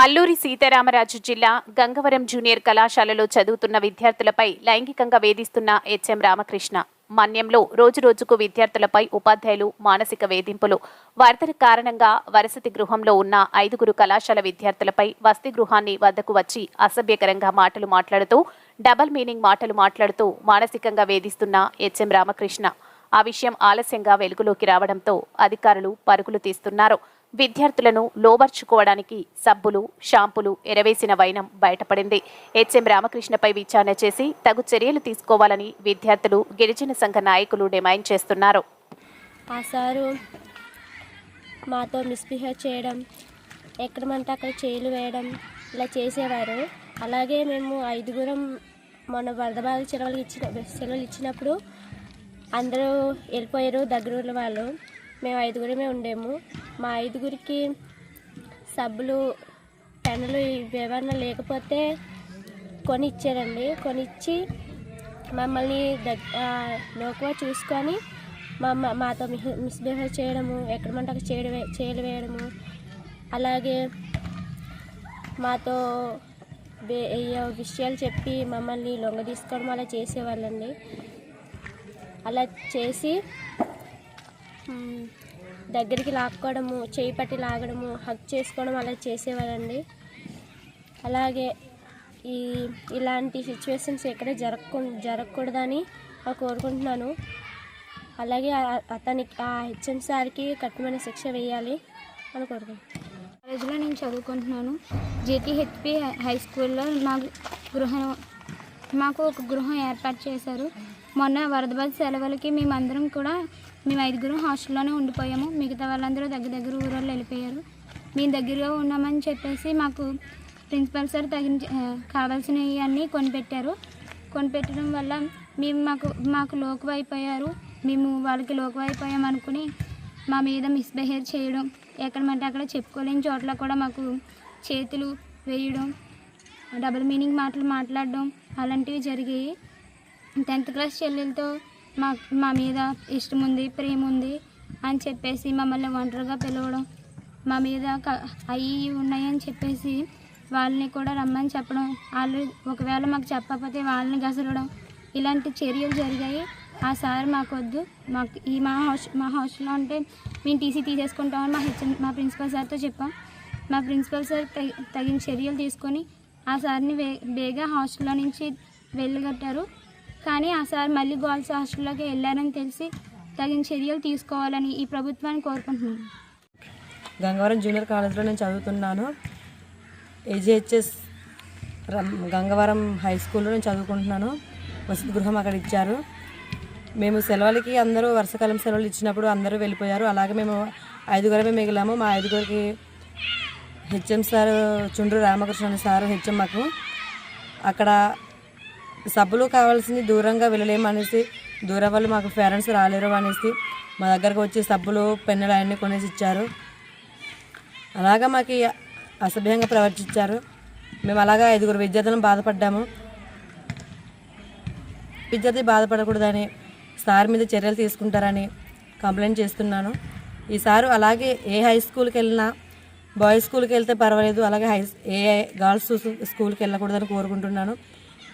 అల్లూరి సీతారామరాజు జిల్లా గంగవరం జూనియర్ కళాశాలలో చదువుతున్న విద్యార్థులపై లైంగికంగా వేధిస్తున్న హెచ్ఎం రామకృష్ణ. మన్యంలో రోజురోజుకు విద్యార్థులపై ఉపాధ్యాయులు మానసిక వేధింపులు. వరద కారణంగా వసతి గృహంలో ఉన్న 5 కళాశాల విద్యార్థులపై వసతి గృహాన్ని వద్దకు వచ్చి అసభ్యకరంగా మాటలు మాట్లాడుతూ డబల్ మీనింగ్ మాటలు మాట్లాడుతూ మానసికంగా వేధిస్తున్న హెచ్ఎం రామకృష్ణ. ఆ విషయం ఆలస్యంగా వెలుగులోకి రావడంతో అధికారులు పరుగులు తీస్తున్నారు. విద్యార్థులను లోబర్చుకోవడానికి సబ్బులు, షాంపులు ఎరవేసిన వైనం బయటపడింది. హెచ్ఎం రామకృష్ణపై విచారణ చేసి తగు చర్యలు తీసుకోవాలని విద్యార్థులు, గిరిజన సంఘ నాయకులు డిమాండ్ చేస్తున్నారు. ఆ సారు మాతో మిస్బిహేవ్ చేయడం, ఎక్కడమంటే అక్కడ చేయిలు వేయడం ఇలా చేసేవారు. అలాగే మేము 5 మొన్న వరద బాధ సెలవులు ఇచ్చినప్పుడు అందరూ వెళ్ళిపోయారు. దగ్గర వాళ్ళు మేము 5 ఉండేము. మా 5కి సబ్బులు, పెన్నులు ఏమన్నా లేకపోతే కొని ఇచ్చారండి. కొనిచ్చి మమ్మల్ని లోకువ చూసుకొని మాతో మిస్బిహేవ్ చేయడము, ఎక్కడమంటే అక్కడ చేయలు వేయడము, అలాగే మాతో విషయాలు చెప్పి మమ్మల్ని లొంగ తీసుకోవడం అలా చేసేవాళ్ళండి. అలా చేసి దగ్గరికి లాక్కోవడము, చేయి పట్టి లాగడము, హక్ చేసుకోవడం అలా చేసేవాళ్ళండి. అలాగే ఇలాంటి సిచ్యువేషన్స్ ఎక్కడ జరగకూడదని కోరుకుంటున్నాను. అలాగే అతనికి ఆ హెచ్ఎం సార్కి కఠినమైన శిక్ష వేయాలి అని కోరుకుంటున్నాను. కాలేజీలో నేను చదువుకుంటున్నాను. జీటీహెచ్పి హై స్కూల్లో మాకు ఒక గృహం ఏర్పాటు చేశారు. మొన్న వరద బాధ సెలవులకి మేము 5 హాస్టల్లోనే ఉండిపోయాము. మిగతా వాళ్ళందరూ దగ్గర ఊరోళ్ళు వెళ్ళిపోయారు. మేము దగ్గరగా ఉన్నామని చెప్పేసి మాకు ప్రిన్సిపల్ సార్ కావాల్సినవి అన్నీ కొనిపెట్టడం వల్ల మాకు లోకువైపోయారు. మేము వాళ్ళకి లోకువైపోయాం అనుకుని మా మీద మిస్బిహేవ్ చేయడం, ఎక్కడమంటే అక్కడ చెప్పుకోలేని చోట్ల కూడా మాకు చేతులు వేయడం, డబుల్ మీనింగ్ మాటలు మాట్లాడడం అలాంటివి జరిగాయి. 10th క్లాస్ చెల్లెలతో మా మీద ఇష్టం ఉంది, ప్రేమ ఉంది అని చెప్పేసి మమ్మల్ని ఒంటరిగా పిలవడం, మా మీద అవి ఉన్నాయని చెప్పేసి వాళ్ళని కూడా రమ్మని చెప్పడం, వాళ్ళు ఒకవేళ మాకు చెప్పకపోతే వాళ్ళని గసలడం, ఇలాంటి చర్యలు జరిగాయి. ఆ సార్ మాకొద్దు, మా హాస్టల్లో అంటే మేము టీసీ తీసేసుకుంటామని మా ప్రిన్సిపల్ సార్తో చెప్పాం. మా ప్రిన్సిపల్ సార్ తగిన చర్యలు తీసుకొని ఆ సార్ని బేగా హాస్టల్లో నుంచి వెళ్ళగట్టారు. కానీ ఆ సార్ మళ్ళీ గర్ల్స్ హాస్టల్లోకి వెళ్ళారని తెలిసి తగిన చర్యలు తీసుకోవాలని ఈ ప్రభుత్వాన్ని కోరుకుంటున్నాను. గంగవరం జూనియర్ కాలేజ్లో నేను చదువుతున్నాను. ఏజీహెచ్ఎస్ గంగవరం హై స్కూల్లో నేను చదువుకుంటున్నాను. వసతి గృహం అక్కడ ఇచ్చారు. మేము సెలవులకి అందరూ వర్షాకాలం సెలవులు ఇచ్చినప్పుడు అందరూ వెళ్ళిపోయారు. అలాగే మేము 5 మిగిలాము. మా 5కి హెచ్ఎం సార్ చుండ్రు రామకృష్ణ సారు హెచ్ఎం మాకు అక్కడ సబ్బులు కావాల్సింది దూరంగా వెళ్ళలేము అనేసి, దూరం వాళ్ళు మాకు పేరెంట్స్ రాలేరు అనేసి మా దగ్గరకు వచ్చి సబ్బులు, పెన్నులు అన్నీ కొనేసి ఇచ్చారు. అలాగా మాకు అసభ్యంగా ప్రవర్తించారు. మేము అలాగా 5 విద్యార్థులను బాధపడ్డాము. విద్యార్థి బాధపడకూడదని సార్ మీద చర్యలు తీసుకుంటారని కంప్లైంట్ చేస్తున్నాను. ఈ సారు అలాగే ఏ హై స్కూల్కి వెళ్ళినా, బాయ్స్ స్కూల్కి వెళ్తే పర్వాలేదు, అలాగే ఏ గర్ల్స్ స్కూల్కి వెళ్ళకూడదని కోరుకుంటున్నాను.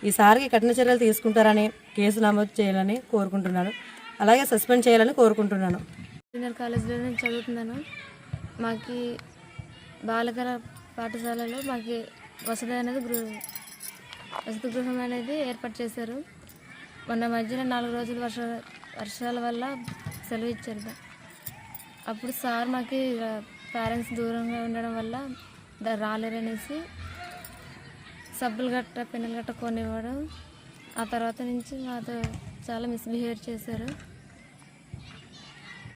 ఈసారికి కఠిన చర్యలు తీసుకుంటారని, కేసు నమోదు చేయాలని కోరుకుంటున్నాను. అలాగే సస్పెండ్ చేయాలని కోరుకుంటున్నాను. జూనియర్ కాలేజ్లో నేను చదువుతున్నాను. మాకు బాలకర పాఠశాలలో మాకు వసతి గృహం అనేది ఏర్పాటు చేశారు. మొన్న మధ్యన 4 రోజులు వర్షాల వల్ల సెలవు ఇచ్చారు. అప్పుడు సార్ మాకు పేరెంట్స్ దూరంగా ఉండడం వల్ల రాలేరనేసి సబ్బులు గట్ట, పెన్నులు గట్ట కొనివ్వడం, ఆ తర్వాత నుంచి మాతో చాలా మిస్బిహేవ్ చేశారు.